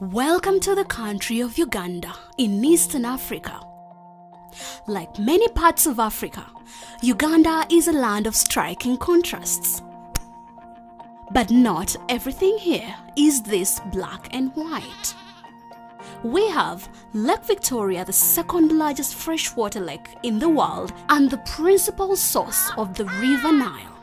Welcome to the country of Uganda in Eastern Africa. Like many parts of Africa, Uganda is a land of striking contrasts. But not everything here is this black and white. We have Lake Victoria, the second largest freshwater lake in the world and the principal source of the River Nile.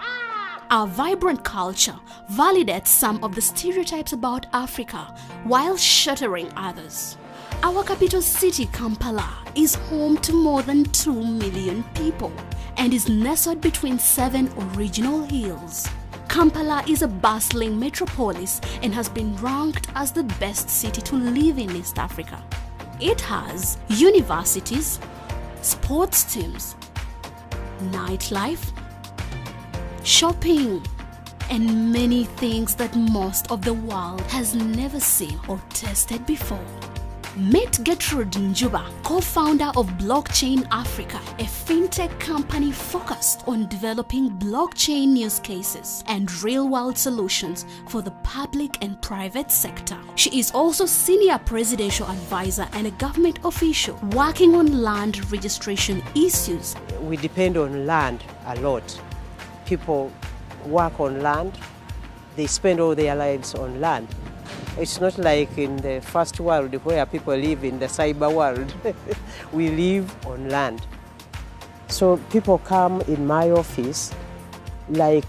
Our vibrant culture validates some of the stereotypes about Africa while shattering others. Our capital city, Kampala, is home to more than 2 million people and is nestled between 7 original hills. Kampala is a bustling metropolis and has been ranked as the best city to live in East Africa. It has universities, sports teams, nightlife, shopping, and many things that most of the world has never seen or tasted before. Meet Gertrude Njuba, co-founder of Blockchain Africa, a fintech company focused on developing blockchain use cases and real-world solutions for the public and private sector. She is also senior presidential advisor and a government official working on land registration issues. We depend on land a lot. People work on land, they spend all their lives on land. It's not like in the first world where people live in the cyber world. We live on land. So people come in my office like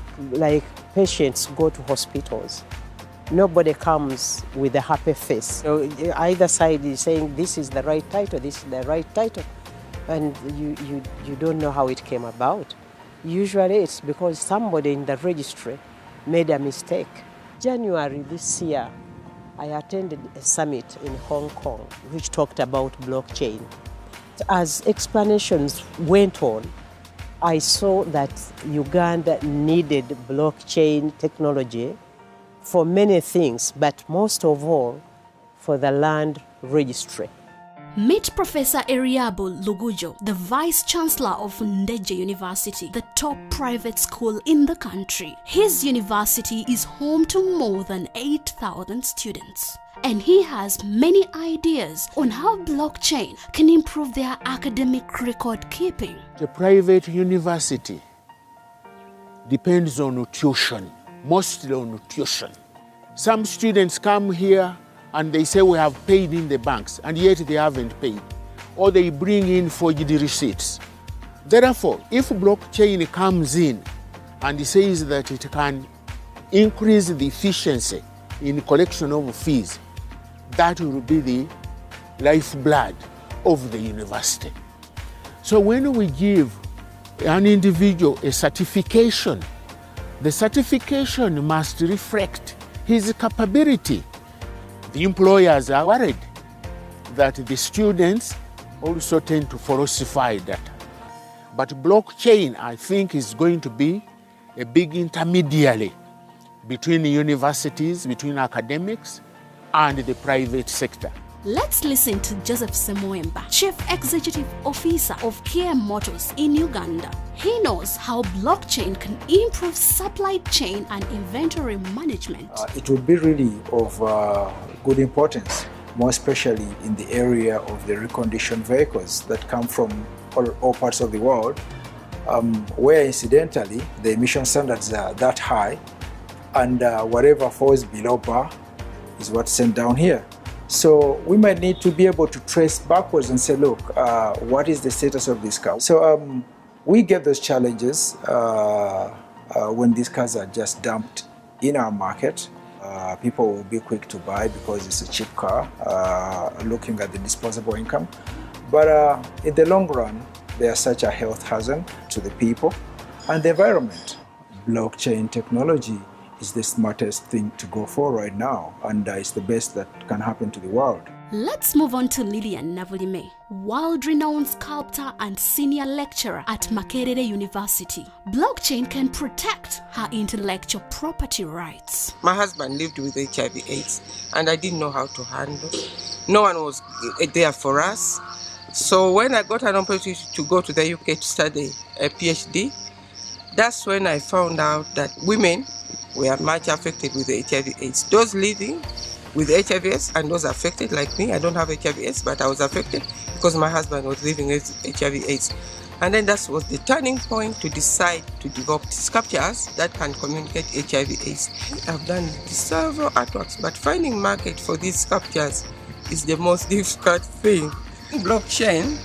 patients go to hospitals. Nobody comes with a happy face. So either side is saying this is the right title, this is the right title, and you don't know how it came about. Usually it's because somebody in the registry made a mistake. January this year, I attended a summit in Hong Kong which talked about blockchain. As explanations went on, I saw that Uganda needed blockchain technology for many things, but most of all for the land registry. Meet Professor Eriabu Lugujo, the Vice Chancellor of Ndeje University, the top private school in the country. His university is home to more than 8,000 students. And he has many ideas on how blockchain can improve their academic record keeping. The private university depends on tuition, mostly on tuition. Some students come here and they say we have paid in the banks, and yet they haven't paid. Or they bring in forged receipts. Therefore, if blockchain comes in and says that it can increase the efficiency in collection of fees, that will be the lifeblood of the university. So when we give an individual a certification, the certification must reflect his capability. The employers are worried that the students also tend to falsify data. But blockchain, I think, is going to be a big intermediary between universities, between academics, and the private sector. Let's listen to Joseph Semuemba, Chief Executive Officer of Kia Motors in Uganda. He knows how blockchain can improve supply chain and inventory management. It would be really of good importance, more especially in the area of the reconditioned vehicles that come from all parts of the world, where incidentally the emission standards are that high, and whatever falls below bar is what's sent down here. So we might need to be able to trace backwards and say, look, what is the status of this car? So we get those challenges when these cars are just dumped in our market. People will be quick to buy because it's a cheap car, looking at the disposable income. But in the long run, they are such a health hazard to the people and the environment. Blockchain technology is the smartest thing to go for right now, and it's the best that can happen to the world. Let's move on to Lillian Navulime, world-renowned sculptor and senior lecturer at Makerere University. Blockchain can protect her intellectual property rights. My husband lived with HIV/AIDS, and I didn't know how to handle. No one was there for us. So when I got an opportunity to go to the UK to study a PhD, that's when I found out that women were much affected with HIV/AIDS. Those living with HIV/AIDS and was affected like me. I don't have HIV/AIDS, but I was affected because my husband was living with HIV/AIDS. And then that was the turning point to decide to develop sculptures that can communicate HIV/AIDS. I've done several artworks, but finding market for these sculptures is the most difficult thing. Blockchain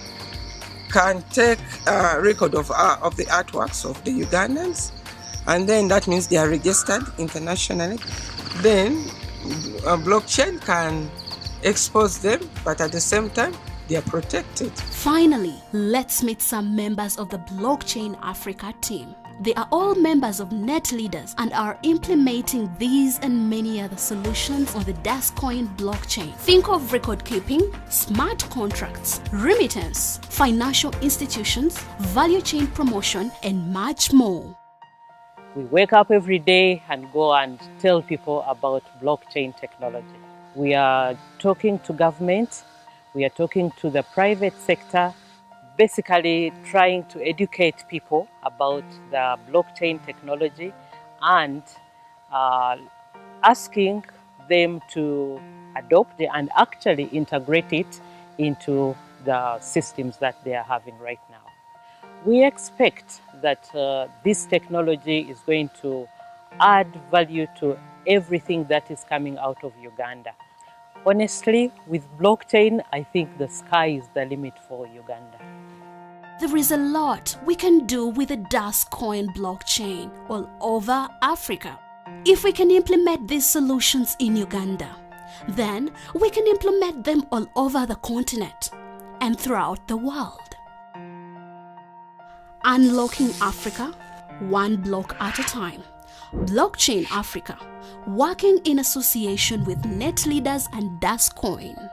can take a record of the artworks of the Ugandans, and then that means they are registered internationally. Then blockchain can expose them, but at the same time, they are protected. Finally, let's meet some members of the Blockchain Africa team. They are all members of NetLeaders and are implementing these and many other solutions on the Dascoin blockchain. Think of record keeping, smart contracts, remittance, financial institutions, value chain promotion, and much more. We wake up every day and go and tell people about blockchain technology. We are talking to government, we are talking to the private sector, basically trying to educate people about the blockchain technology and asking them to adopt and actually integrate it into the systems that they are having right now. We expect that this technology is going to add value to everything that is coming out of Uganda. Honestly, with blockchain, I think the sky is the limit for Uganda. There is a lot we can do with the Dascoin blockchain all over Africa. If we can implement these solutions in Uganda, then we can implement them all over the continent and throughout the world. Unlocking Africa, one block at a time. Blockchain Africa, working in association with NetLeaders and Dascoin.